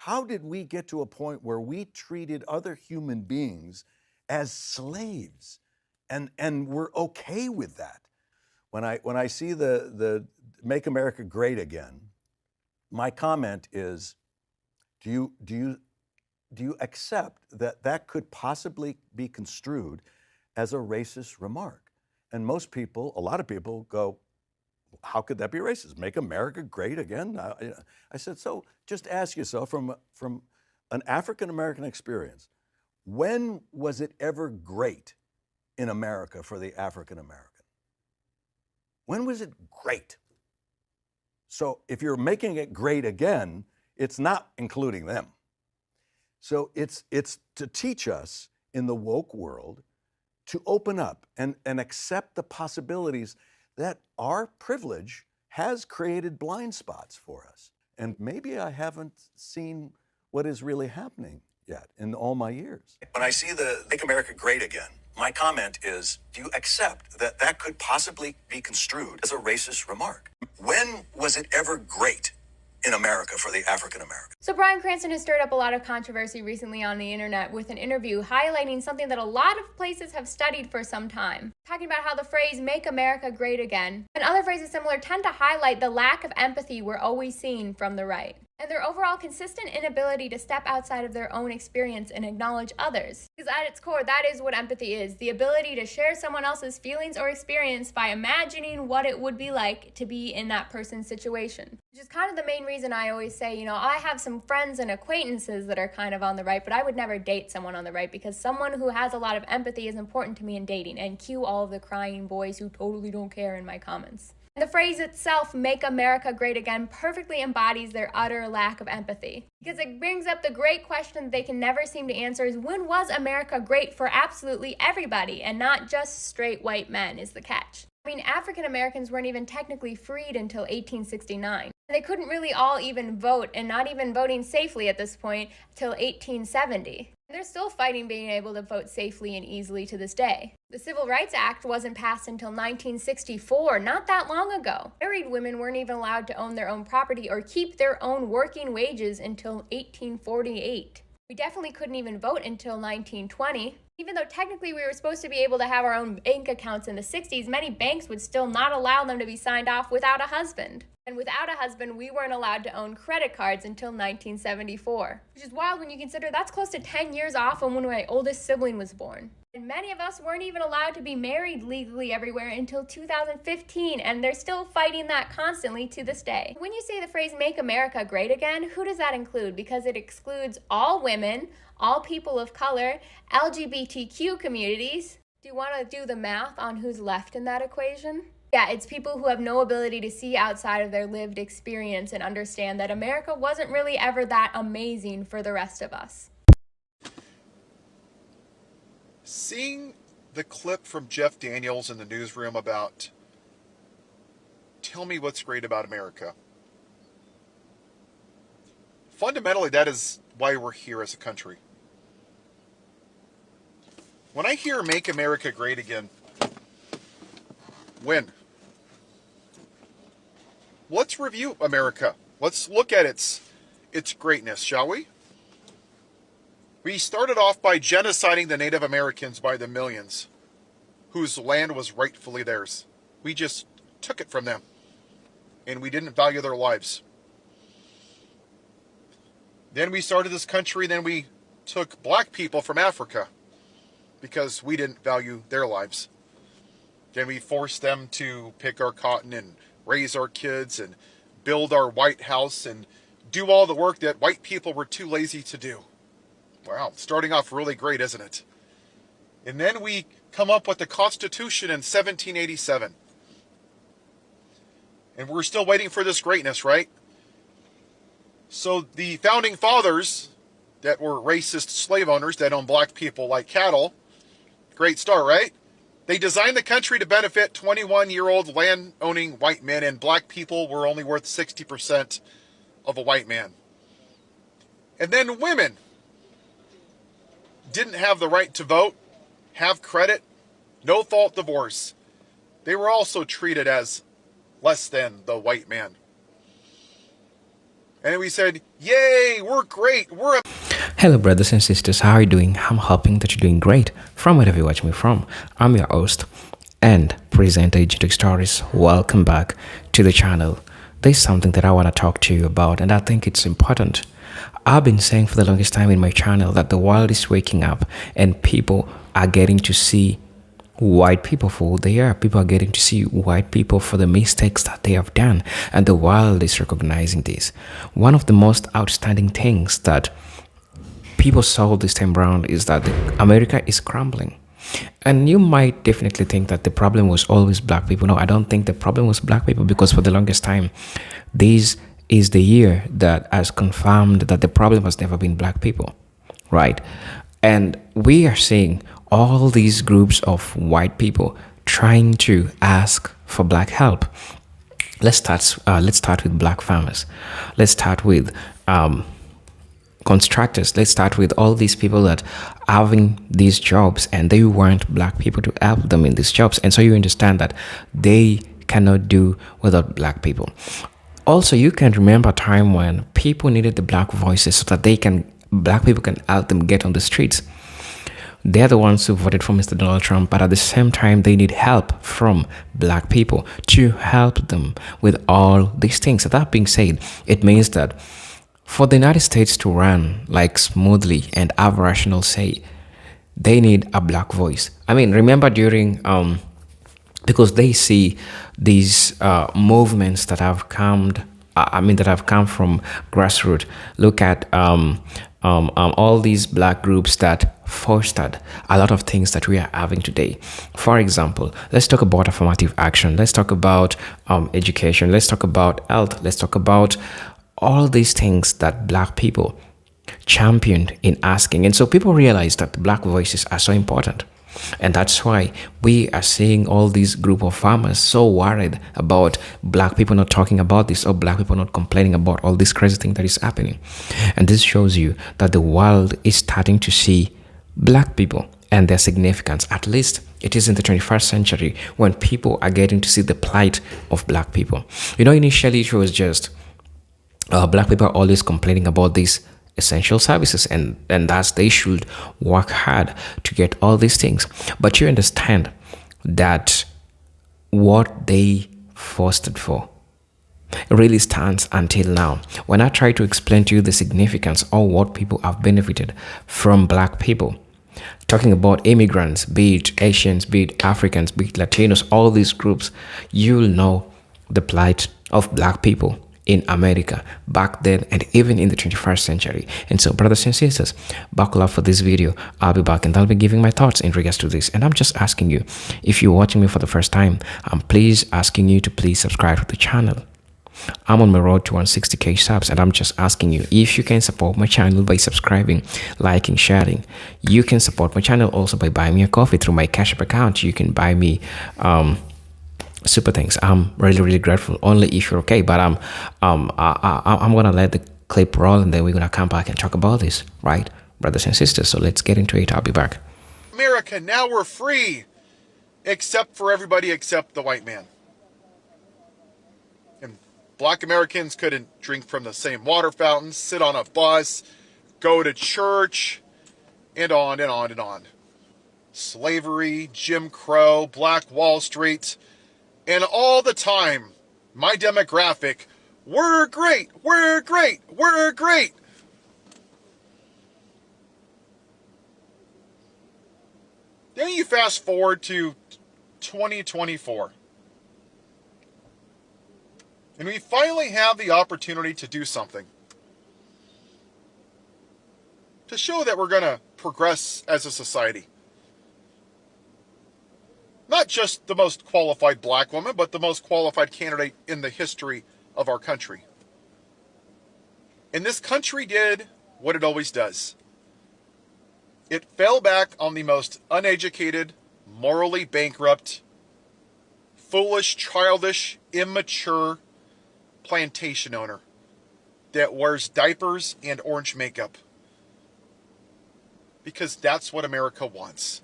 How did we get to a point where we treated other human beings as slaves and we're okay with that? When I see the Make America Great Again, my comment is, do you accept that that could possibly be construed as a racist remark? And most people, a lot of people go, how could that be racist? Make America great again? I said, so just ask yourself from an African-American experience, when was it ever great in America for the African-American? When was it great? So if you're making it great again, it's not including them. So it's to teach us in the woke world to open up and accept the possibilities that our privilege has created blind spots for us. And maybe I haven't seen what is really happening yet in all my years. When I see the Make America Great Again, my comment is, do you accept that that could possibly be construed as a racist remark? When was it ever great in America for the African American? So Bryan Cranston has stirred up a lot of controversy recently on the internet with an interview highlighting something that a lot of places have studied for some time, talking about how the phrase "Make America Great Again" and other phrases similar tend to highlight the lack of empathy we're always seeing from the right, and their overall consistent inability to step outside of their own experience and acknowledge others. Because at its core, that is what empathy is, the ability to share someone else's feelings or experience by imagining what it would be like to be in that person's situation. Which is kind of the main reason I always say, I have some friends and acquaintances that are kind of on the right, but I would never date someone on the right because someone who has a lot of empathy is important to me in dating, and cue all of the crying boys who totally don't care in my comments. The phrase itself, "Make America Great Again," perfectly embodies their utter lack of empathy. Because it brings up the great question they can never seem to answer is, when was America great for absolutely everybody and not just straight white men is the catch. I mean, African Americans weren't even technically freed until 1869. They couldn't really all even vote, and not even voting safely at this point, till 1870. They're still fighting being able to vote safely and easily to this day. The Civil Rights Act wasn't passed until 1964, not that long ago. Married women weren't even allowed to own their own property or keep their own working wages until 1848. We definitely couldn't even vote until 1920. Even though technically we were supposed to be able to have our own bank accounts in the 60s, many banks would still not allow them to be signed off without a husband. And without a husband, we weren't allowed to own credit cards until 1974. Which is wild when you consider that's close to 10 years off from when my oldest sibling was born. And many of us weren't even allowed to be married legally everywhere until 2015, and they're still fighting that constantly to this day. When you say the phrase "Make America Great Again," who does that include? Because it excludes all women, all people of color, LGBTQ communities. Do you want to do the math on who's left in that equation? Yeah, it's people who have no ability to see outside of their lived experience and understand that America wasn't really ever that amazing for the rest of us. Seeing the clip from Jeff Daniels in the newsroom about tell me what's great about America. Fundamentally, that is why we're here as a country. When I hear "Make America Great Again," when? Let's review America. Let's look at its greatness, shall we? We started off by genociding the Native Americans by the millions, whose land was rightfully theirs. We just took it from them, and we didn't value their lives. Then we started this country, then we took black people from Africa because we didn't value their lives. Then we forced them to pick our cotton and raise our kids and build our White House and do all the work that white people were too lazy to do. Wow, starting off really great, isn't it? And then we come up with the Constitution in 1787. And we're still waiting for this greatness, right? So the founding fathers that were racist slave owners that owned black people like cattle, great start, right? They designed the country to benefit 21-year-old land-owning white men, and black people were only worth 60% of a white man. And then women didn't have the right to vote, have credit, no-fault divorce. They were also treated as less than the white man. And we said, yay, we're great. Hello, brothers and sisters. How are you doing? I'm hoping that you're doing great. From wherever you watch me from, I'm your host and presenter, Agentic Stories. Welcome back to the channel. There's something that I want to talk to you about, and I think it's important. I've been saying for the longest time in my channel that the world is waking up and people are getting to see white people for who they are. People are getting to see white people for the mistakes that they have done, and the world is recognizing this. One of the most outstanding things that people saw this time around is that America is crumbling. And you might definitely think that the problem was always black people. No, I don't think the problem was black people, because for the longest time, this is the year that has confirmed that the problem has never been black people, right? And we are seeing all these groups of white people trying to ask for black help. Let's start with black farmers. Let's start with constructors. Let's start with all these people that are having these jobs, and they want black people to help them in these jobs. And so you understand that they cannot do without black people. Also, you can remember a time when people needed the black voices so that black people can help them get on the streets. They're the ones who voted for Mr. Donald Trump, but at the same time, they need help from black people to help them with all these things. So that being said, it means that for the United States to run like smoothly and have rational say, they need a black voice. I mean, remember during because they see these movements that have come. That have come from grassroots. Look at all these black groups that fostered a lot of things that we are having today. For example, let's talk about affirmative action. Let's talk about education. Let's talk about health. Let's talk about all these things that black people championed in asking. And so people realize that black voices are so important. And that's why we are seeing all these group of farmers so worried about black people not talking about this, or black people not complaining about all this crazy thing that is happening. And this shows you that the world is starting to see black people and their significance. At least it is in the 21st century when people are getting to see the plight of black people. You know, initially it was just black people are always complaining about these essential services, and thus they should work hard to get all these things. But you understand that what they fostered for really stands until now. When I try to explain to you the significance of what people have benefited from black people, talking about immigrants, be it Asians, be it Africans, be it Latinos, all these groups, you'll know the plight of black people in America back then and even in the 21st century. And so, brothers and sisters, buckle up for this video. I'll be back and I'll be giving my thoughts in regards to this. And I'm just asking you, if you're watching me for the first time, I'm please asking you to please subscribe to the channel. I'm on my road to 160k subs, and I'm just asking you if you can support my channel by subscribing, liking, sharing. You can support my channel also by buying me a coffee through my Cash App account. You can buy me super things. I'm really grateful, only if you're okay. But I'm gonna let the clip roll, and then we're gonna come back and talk about this, right, brothers and sisters? So let's get into it. I'll be back. America, now we're free, except for everybody except the white man. And black Americans couldn't drink from the same water fountains, sit on a bus, go to church, and on and on and on. Slavery, Jim Crow, Black Wall Street. And all the time, my demographic, we're great, we're great, we're great. Then you fast forward to 2024. And we finally have the opportunity to do something. To show that we're going to progress as a society. Not just the most qualified black woman, but the most qualified candidate in the history of our country. And this country did what it always does. It fell back on the most uneducated, morally bankrupt, foolish, childish, immature plantation owner that wears diapers and orange makeup. Because that's what America wants.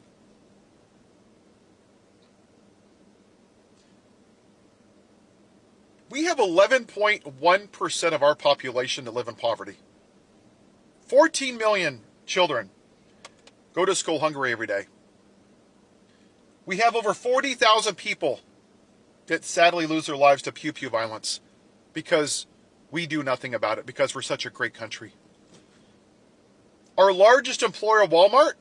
We have 11.1% of our population that live in poverty. 14 million children go to school hungry every day. We have over 40,000 people that sadly lose their lives to pew-pew violence because we do nothing about it, because we're such a great country. Our largest employer, Walmart,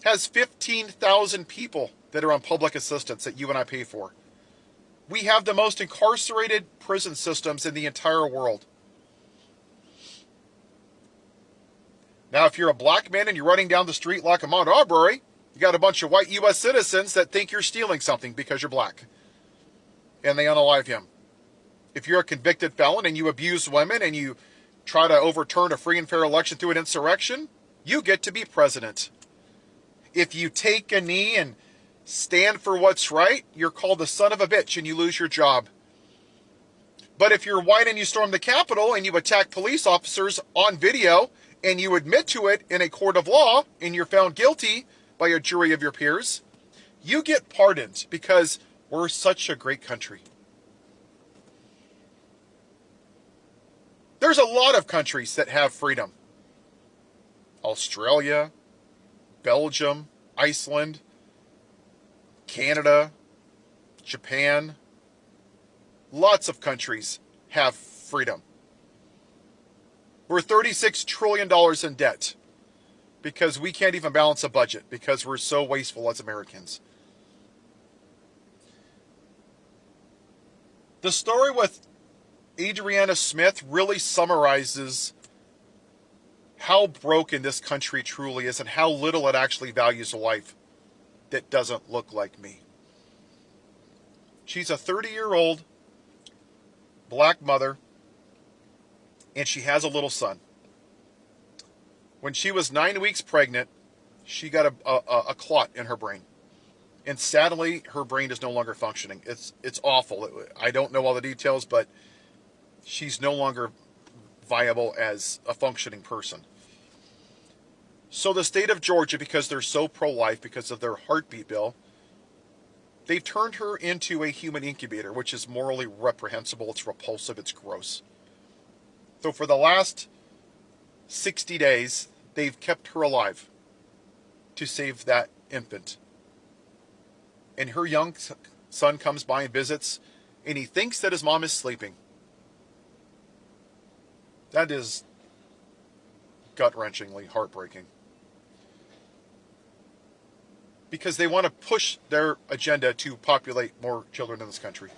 has 15,000 people that are on public assistance that you and I pay for. We have the most incarcerated prison systems in the entire world. Now, if you're a black man and you're running down the street like Ahmaud Arbery, you got a bunch of white U.S. citizens that think you're stealing something because you're black, and they unalive him. If you're a convicted felon and you abuse women and you try to overturn a free and fair election through an insurrection, you get to be president. If you take a knee and stand for what's right, you're called the son of a bitch and you lose your job. But if you're white and you storm the Capitol and you attack police officers on video and you admit to it in a court of law and you're found guilty by a jury of your peers, you get pardoned because we're such a great country. There's a lot of countries that have freedom. Australia, Belgium, Iceland, Canada, Japan. Lots of countries have freedom. We're $36 trillion in debt because we can't even balance a budget because we're so wasteful as Americans. The story with Adriana Smith really summarizes how broken this country truly is and how little it actually values a life that doesn't look like me. She's a 30-year-old black mother, and she has a little son. When she was 9 weeks pregnant, she got a clot in her brain. And sadly, her brain is no longer functioning. It's awful. I don't know all the details, but she's no longer viable as a functioning person. So the state of Georgia, because they're so pro-life, because of their heartbeat bill, they've turned her into a human incubator, which is morally reprehensible. It's repulsive. It's gross. So for the last 60 days, they've kept her alive to save that infant. And her young son comes by and visits, and he thinks that his mom is sleeping. That is gut-wrenchingly heartbreaking. Because they want to push their agenda to populate more children in this country.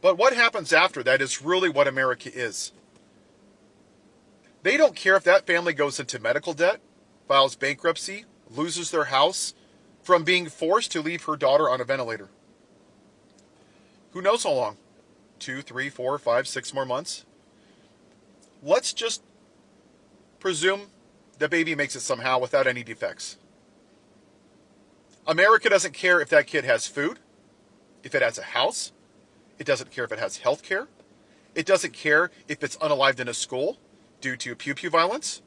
But what happens after that is really what America is. They don't care if that family goes into medical debt, files bankruptcy, loses their house, from being forced to leave her daughter on a ventilator. Who knows how long? 2, 3, 4, 5, 6 more months? Let's just presume the baby makes it somehow without any defects. America doesn't care if that kid has food, if it has a house. It doesn't care if it has health care. It doesn't care if it's unalived in a school due to pew-pew violence.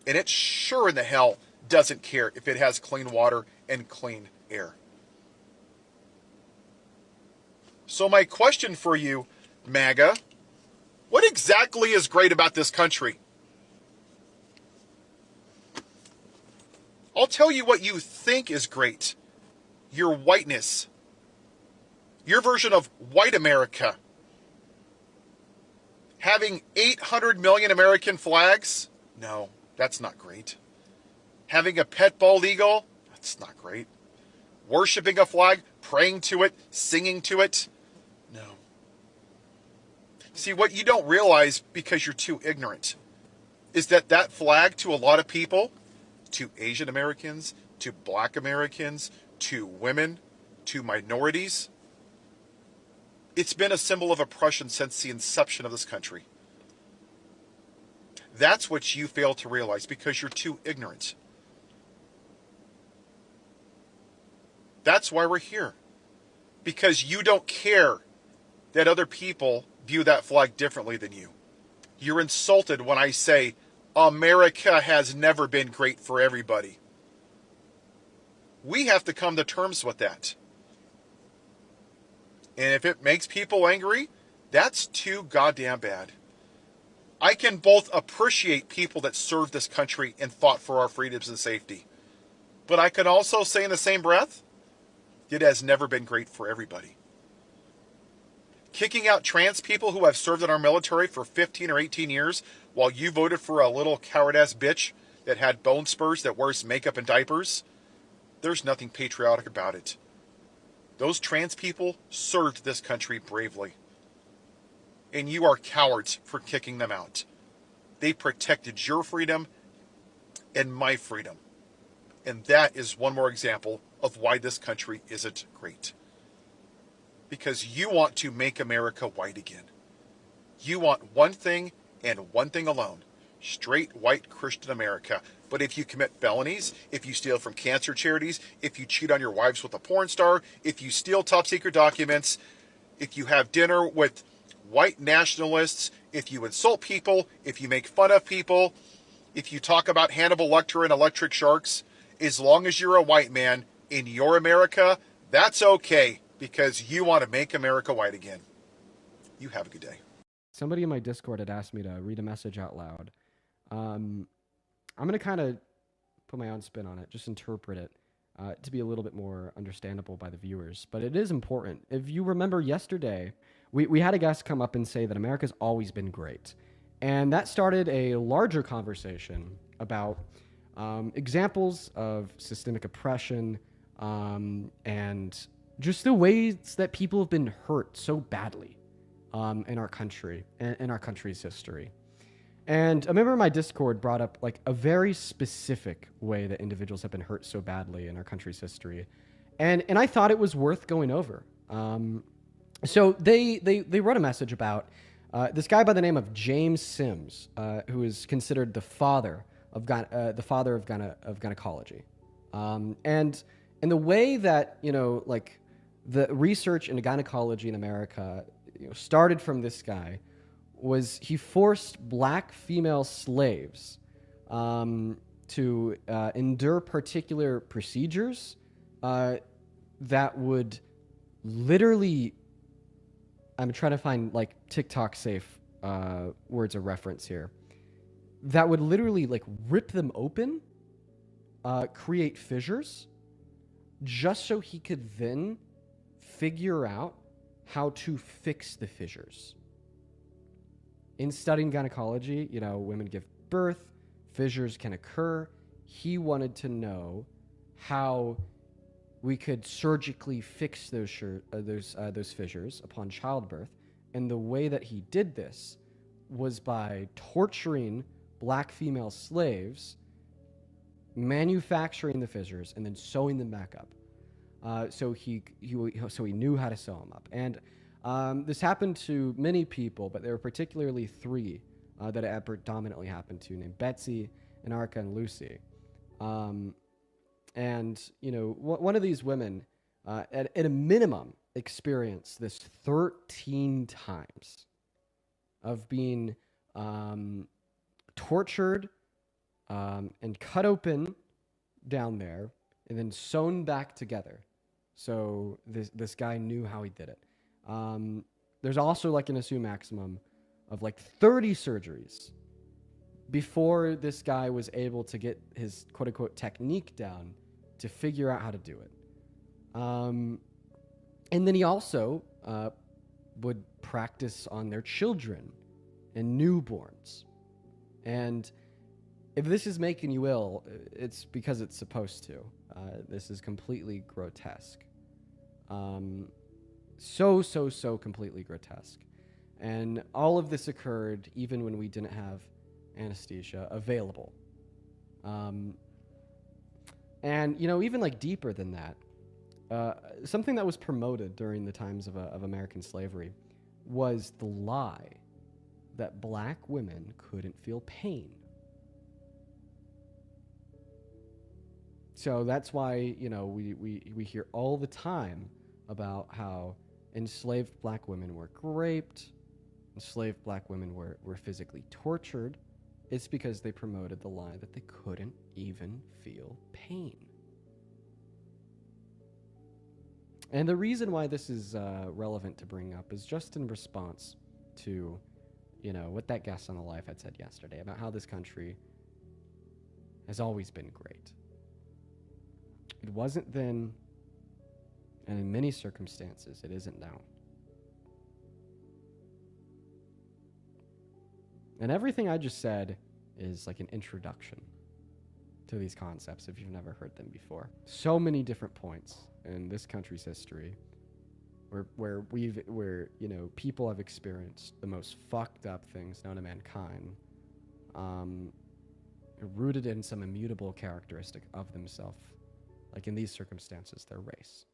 And it sure in the hell doesn't care if it has clean water and clean air. So my question for you, MAGA, what exactly is great about this country? I'll tell you what you think is great. Your whiteness. Your version of white America. Having 800 million American flags? No, that's not great. Having a pet bald eagle? That's not great. Worshipping a flag, praying to it, singing to it? No. See, what you don't realize because you're too ignorant is that that flag to a lot of people, to Asian Americans, to black Americans, to women, to minorities, it's been a symbol of oppression since the inception of this country. That's what you fail to realize because you're too ignorant. That's why we're here. Because you don't care that other people view that flag differently than you. You're insulted when I say America has never been great for everybody. We have to come to terms with that. And if it makes people angry, that's too goddamn bad. I can both appreciate people that served this country and fought for our freedoms and safety. But I can also say in the same breath, it has never been great for everybody. Kicking out trans people who have served in our military for 15 or 18 years while you voted for a little coward-ass bitch that had bone spurs that wears makeup and diapers, there's nothing patriotic about it. Those trans people served this country bravely. And you are cowards for kicking them out. They protected your freedom and my freedom. And that is one more example of why this country isn't great. Because you want to make America white again. You want one thing and one thing alone. Straight white Christian America. But if you commit felonies, if you steal from cancer charities, if you cheat on your wives with a porn star, if you steal top secret documents, if you have dinner with white nationalists, if you insult people, if you make fun of people, if you talk about Hannibal Lecter and electric sharks, as long as you're a white man in your America, that's okay, because you want to make America white again. You have a good day. Somebody in my Discord had asked me to read a message out loud. I'm going to kind of put my own spin on it, just interpret it to be a little bit more understandable by the viewers. But it is important. If you remember yesterday, we had a guest come up and say that America's always been great. And that started a larger conversation about examples of systemic oppression and just the ways that people have been hurt so badly in our country, in our country's history. And a member of my Discord brought up like a very specific way that individuals have been hurt so badly in our country's history. And I thought it was worth going over. So they wrote a message about this guy by the name of James Sims, who is considered the father of gynecology. And the way that, like the research into gynecology in America, started from this guy was he forced black female slaves to endure particular procedures that would literally, I'm trying to find like TikTok safe words of reference here, that would literally like rip them open, create fissures, just so he could then figure out how to fix the fissures. In studying gynecology, women give birth, fissures can occur. He wanted to know how we could surgically fix those fissures upon childbirth. And the way that he did this was by torturing black female slaves, manufacturing the fissures, and then sewing them back up. So he knew how to sew them up. And this happened to many people, but there were particularly three that it predominantly happened to, named Betsy, Anarcha, and Lucy. And one of these women, at a minimum, experienced this 13 times of being tortured and cut open down there and then sewn back together. So this guy knew how he did it. There's also like an assumed maximum of like 30 surgeries before this guy was able to get his quote unquote technique down to figure out how to do it. And then he also would practice on their children and newborns. And if this is making you ill, it's because it's supposed to. This is completely grotesque. So completely grotesque. And all of this occurred even when we didn't have anesthesia available. And, even like deeper than that, something that was promoted during the times of American slavery was the lie that black women couldn't feel pain. So that's why, we hear all the time about how enslaved black women were raped, enslaved black women were physically tortured. It's because they promoted the lie that they couldn't even feel pain. And the reason why this is relevant to bring up is just in response to, what that guest on the Life had said yesterday about how this country has always been great. It wasn't then, and in many circumstances, it isn't now. And everything I just said is like an introduction to these concepts if you've never heard them before. So many different points in this country's history where people have experienced the most fucked up things known to mankind, rooted in some immutable characteristic of themselves, like in these circumstances, their race.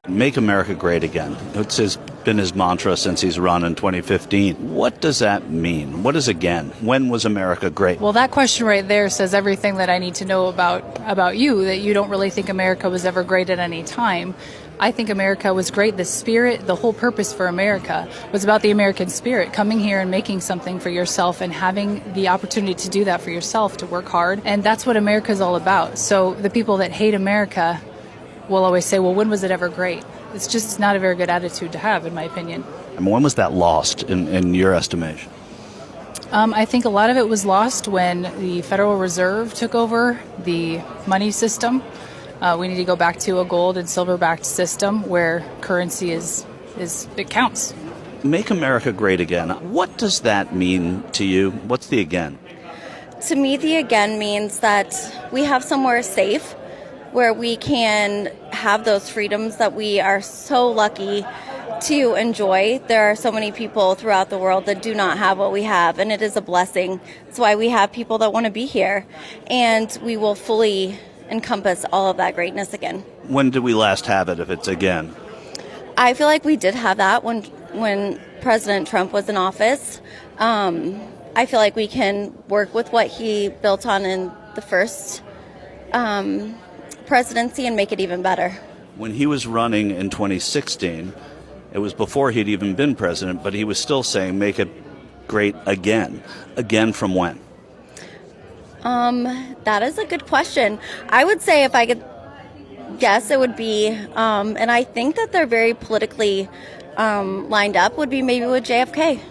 Make America Great Again. It's been his mantra since he's run in 2015. What does that mean? What is again? When was America great? Well, that question right there says everything that I need to know about you, that you don't really think America was ever great at any time. I think America was great. The spirit, the whole purpose for America was about the American spirit, coming here and making something for yourself and having the opportunity to do that for yourself, to work hard. And that's what America is all about. So the people that hate America will always say, well, when was it ever great? It's just not a very good attitude to have, in my opinion. And when was that lost in your estimation? I think a lot of it was lost when the Federal Reserve took over the money system. We need to go back to a gold and silver-backed system where currency it counts. Make America Great Again. What does that mean to you? What's the again? To me, the again means that we have somewhere safe where we can have those freedoms that we are so lucky to enjoy. There are so many people throughout the world that do not have what we have, and it is a blessing. That's why we have people that want to be here, and we will fully encompass all of that greatness again. When did we last have it, if it's again? I feel like we did have that when President Trump was in office. I feel like we can work with what he built on in the first presidency and make it even better. When he was running in 2016, it was before he'd even been president, but he was still saying make it great again. Again from when? That is a good question. I would say if I could guess, it would be, and I think that they're very politically lined up, would be maybe with JFK.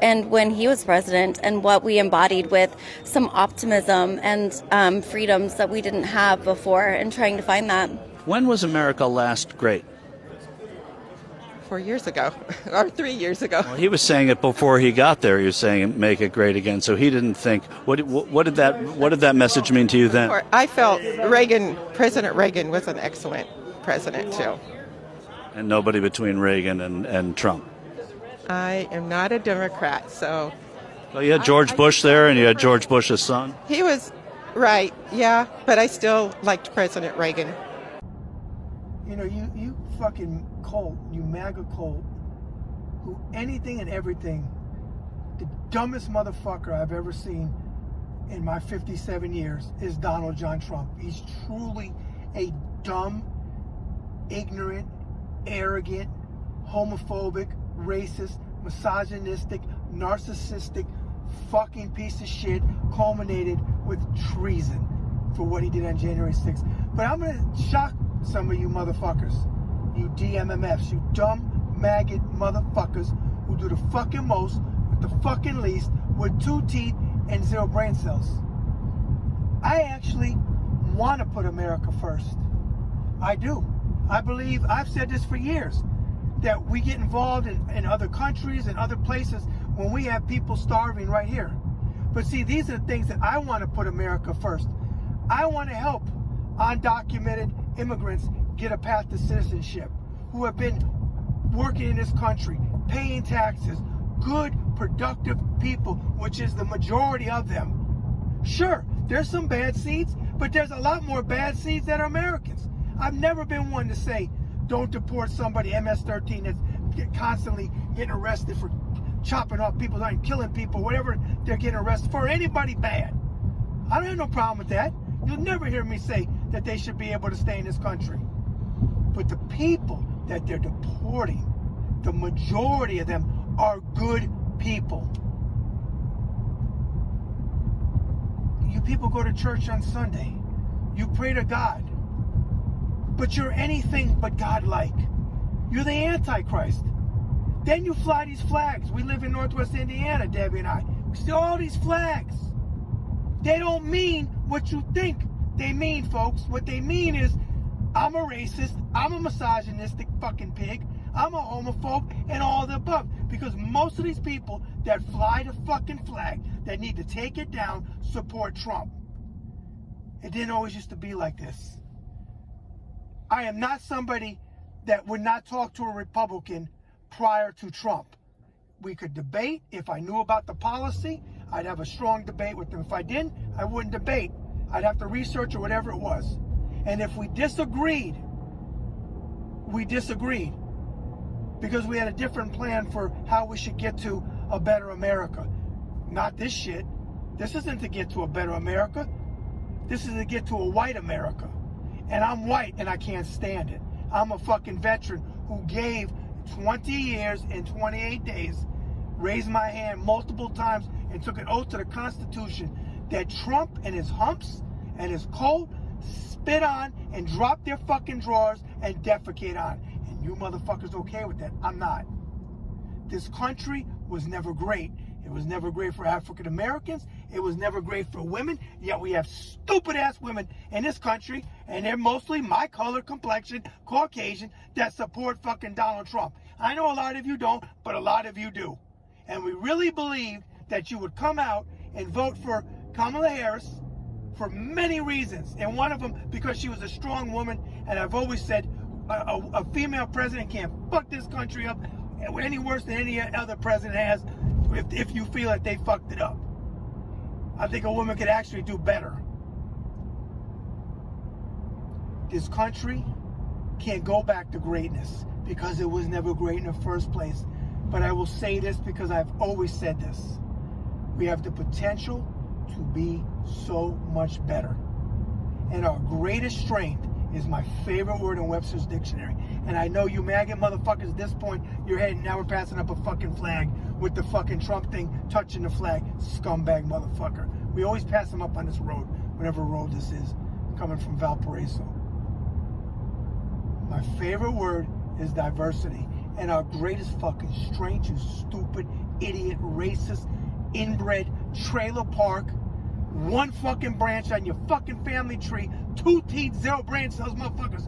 And when he was president, and what we embodied with some optimism and freedoms that we didn't have before, and trying to find that. When was America last great? 4 years ago, or 3 years ago. Well, he was saying it before he got there. He was saying make it great again. So he didn't think. What did that message mean to you then? I felt President Reagan was an excellent president too. And nobody between Reagan and Trump. I am not a Democrat, so. Well, you had George Bush there, and you had George Bush's son. He was right, yeah, but I still liked President Reagan. You fucking cult, you MAGA cult, who anything and everything, the dumbest motherfucker I've ever seen in my 57 years is Donald John Trump. He's truly a dumb, ignorant, arrogant, homophobic, racist, misogynistic, narcissistic, fucking piece of shit, culminated with treason for what he did on January 6th. But I'm gonna shock some of you motherfuckers, you DMMFs, you dumb, maggot motherfuckers who do the fucking most with the fucking least with 2 teeth and 0 brain cells. I actually want to put America first. I do. I believe, I've said this for years, that we get involved in other countries and other places when we have people starving right here. But see, these are the things that I want to put America first. I want to help undocumented immigrants get a path to citizenship, who have been working in this country, paying taxes, good, productive people, which is the majority of them. Sure, there's some bad seeds, but there's a lot more bad seeds that are Americans. I've never been one to say, don't deport somebody, MS-13, that's constantly getting arrested for chopping off people, killing people, whatever they're getting arrested for, anybody bad. I don't have no problem with that. You'll never hear me say that they should be able to stay in this country. But the people that they're deporting, the majority of them are good people. You people go to church on Sunday. You pray to God. but you're anything but godlike. You're the Antichrist. Then you fly these flags. We live in Northwest Indiana, Debbie and I. We see all these flags. They don't mean what you think they mean, folks. What they mean is, I'm a racist, I'm a misogynistic fucking pig, I'm a homophobe, and all the above. Because most of these people that fly the fucking flag, that need to take it down, support Trump. It didn't always used to be like this. I am not somebody that would not talk to a Republican prior to Trump. We could debate. If I knew about the policy, I'd have a strong debate with them. If I didn't, I wouldn't debate. I'd have to research or whatever it was. And if we disagreed, we disagreed. Because we had a different plan for how we should get to a better America. Not this shit. This isn't to get to a better America. This is to get to a white America. And I'm white and I can't stand it. I'm a fucking veteran who gave 20 years and 28 days, raised my hand multiple times and took an oath to the Constitution that Trump and his humps and his cult spit on and drop their fucking drawers and defecate on. And you motherfuckers okay with that? I'm not. This country was never great. It was never great for African Americans. It was never great for women. Yet we have stupid ass women in this country, and they're mostly my color, complexion, Caucasian, that support fucking Donald Trump. I know a lot of you don't, but a lot of you do. And we really believed that you would come out and vote for Kamala Harris for many reasons. And one of them, because she was a strong woman, and I've always said a female president can't fuck this country up any worse than any other president has if you feel that they fucked it up. I think a woman could actually do better. This country can't go back to greatness because it was never great in the first place. But I will say this because I've always said this. We have the potential to be so much better. And our greatest strength is my favorite word in Webster's dictionary. And I know you MAGA motherfuckers at this point, you're heading, now we're passing up a fucking flag with the fucking Trump thing touching the flag. Scumbag motherfucker. We always pass them up on this road, whatever road this is, coming from Valparaiso. My favorite word is diversity. And our greatest fucking strength, you stupid, idiot, racist, inbred, trailer park, one fucking branch on your fucking family tree, 2 teeth, 0 brain cells, motherfuckers,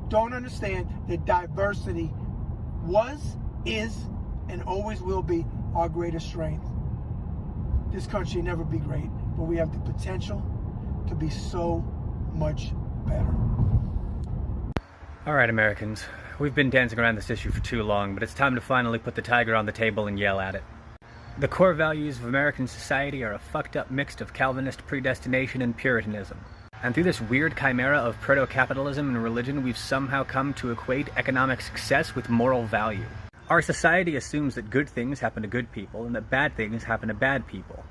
don't understand that diversity was, is, and always will be our greatest strength. This country will never be great, but we have the potential to be so much better. All right, Americans, we've been dancing around this issue for too long, but it's time to finally put the tiger on the table and yell at it. The core values of American society are a fucked up mix of Calvinist predestination and Puritanism. And through this weird chimera of proto-capitalism and religion, we've somehow come to equate economic success with moral value. Our society assumes that good things happen to good people and that bad things happen to bad people.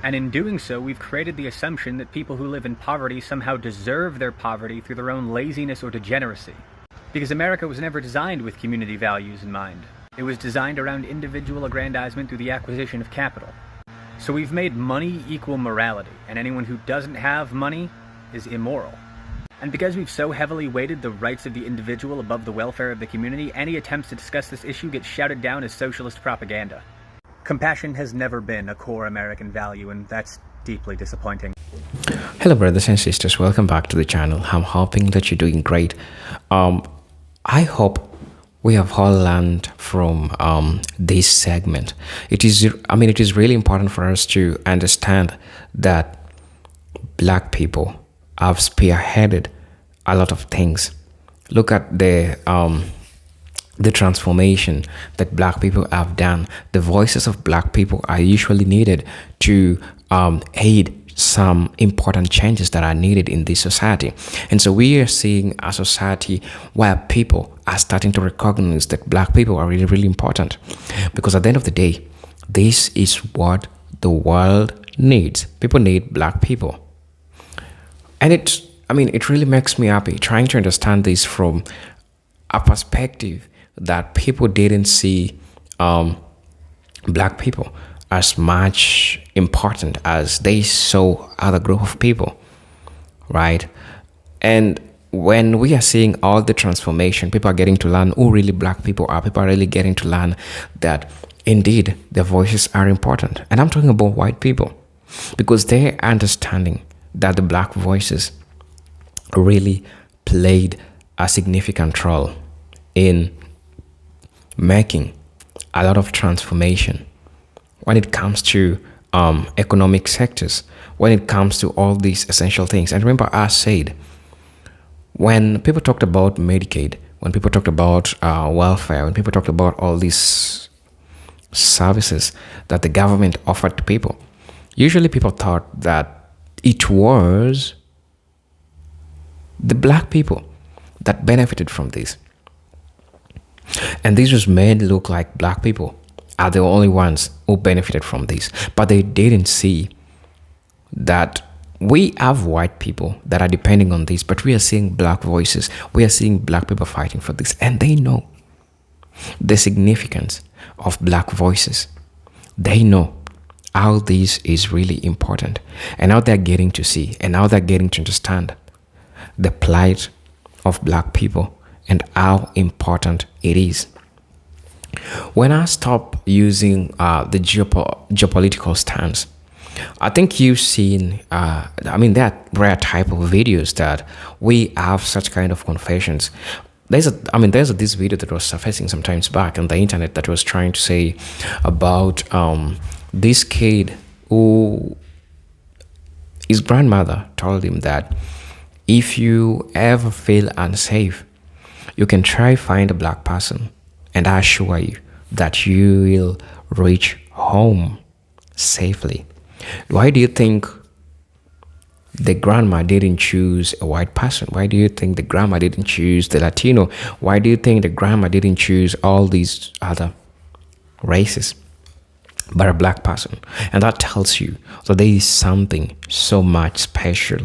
And in doing so, we've created the assumption that people who live in poverty somehow deserve their poverty through their own laziness or degeneracy. Because America was never designed with community values in mind. It was designed around individual aggrandizement through the acquisition of capital. So we've made money equal morality, and anyone who doesn't have money is immoral. And because we've so heavily weighted the rights of the individual above the welfare of the community, any attempts to discuss this issue get shouted down as socialist propaganda. Compassion has never been a core American value, and that's deeply disappointing. Hello brothers and sisters, welcome back to the channel. I'm hoping that you're doing great. I hope we have all learned from this segment. It is really important for us to understand that black people have spearheaded a lot of things. Look at the transformation that black people have done. The voices of black people are usually needed to aid some important changes that are needed in this society. And so we are seeing a society where people are starting to recognize that black people are really, really important. Because at the end of the day, this is what the world needs. People need black people. And it really makes me happy trying to understand this from a perspective that people didn't see black people as much important as they saw other group of people, right? And when we are seeing all the transformation, people are getting to learn who really black people are. People are really getting to learn that indeed their voices are important. And I'm talking about white people, because they're understanding that the black voices really played a significant role in making a lot of transformation when it comes to economic sectors, when it comes to all these essential things. And remember, I said, when people talked about Medicaid, when people talked about welfare, when people talked about all these services that the government offered to people, usually people thought that it was the black people that benefited from this. And this was made look like black people are the only ones who benefited from this. But they didn't see that we have white people that are depending on this, but we are seeing black voices. We are seeing black people fighting for this. And they know the significance of black voices. They know how this is really important, and how they're getting to see, and how they're getting to understand the plight of black people and how important it is. When I stop using the geopolitical stance, I think you've seen, that rare type of videos that we have such kind of confessions. There's this video that was surfacing sometimes back on the internet that was trying to say about this kid who his grandmother told him that if you ever feel unsafe, you can try find a black person, and I assure you that you will reach home safely. Why do you think the grandma didn't choose a white person? Why do you think the grandma didn't choose the Latino? Why do you think the grandma didn't choose all these other races, but a black person? And that tells you that there is something so much special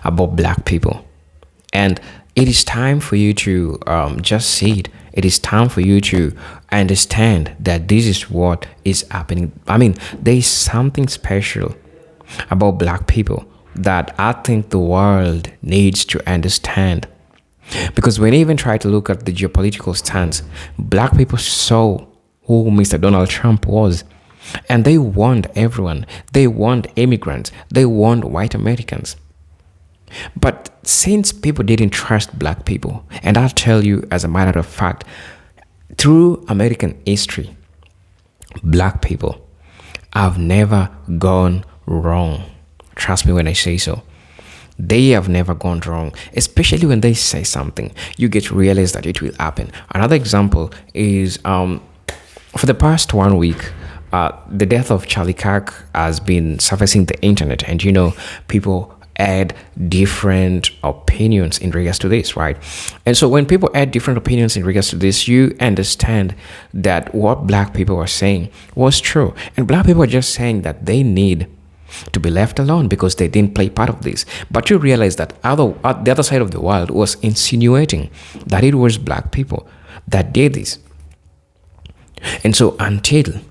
about black people. And it is time for you to just see it. It is time for you to understand that this is what is happening. There is something special about black people that I think the world needs to understand. Because when you even try to look at the geopolitical stance, black people saw who Mr. Donald Trump was. And they want everyone. They want immigrants. They want white Americans. But since people didn't trust black people, and I'll tell you as a matter of fact, through American history, black people have never gone wrong. Trust me when I say so. They have never gone wrong, especially when they say something. You get to realize that it will happen. Another example is for the past 1 week, the death of Charlie Kirk has been surfacing the internet, and people add different opinions in regards to this, right? And so when people add different opinions in regards to this, you understand that what black people are saying was true. And black people are just saying that they need to be left alone because they didn't play part of this. But you realize that the other side of the world was insinuating that it was black people that did this. And so until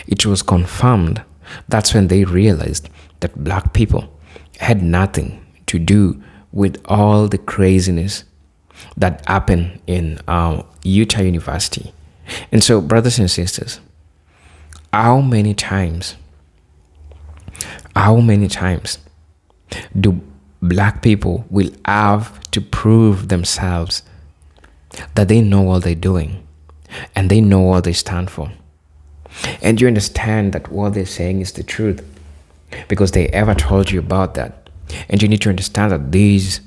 it was confirmed, that's when they realized that black people had nothing to do with all the craziness that happened in Utah University. And so, brothers and sisters, how many times do black people will have to prove themselves that they know what they're doing and they know what they stand for? And you understand that what they're saying is the truth because they ever told you about that. And you need to understand that this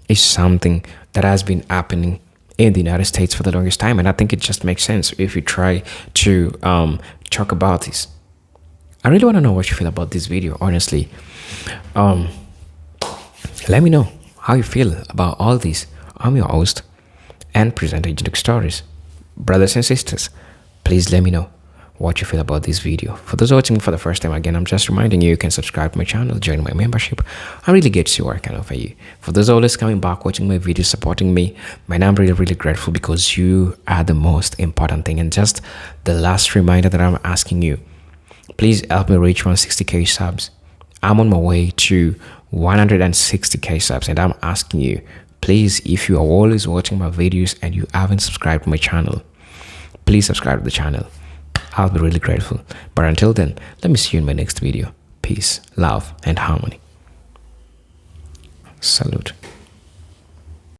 is something that has been happening in the United States for the longest time. And I think it just makes sense if you try to talk about this. I really want to know what you feel about this video, honestly. Let me know how you feel about all this. I'm your host and presenter, Agent Stories. Brothers and sisters, please let me know what you feel about this video. For those watching for the first time, again, I'm just reminding you, you can subscribe to my channel, join my membership. I really get to see what I can offer you. For those always coming back, watching my videos, supporting me, man, I'm really, really grateful because you are the most important thing. And just the last reminder that I'm asking you, please help me reach 160k subs. I'm on my way to 160k subs, and I'm asking you, please, if you are always watching my videos and you haven't subscribed to my channel, please subscribe to the channel. I'll be really grateful. But until then, let me see you in my next video. Peace, love, and harmony. Salute.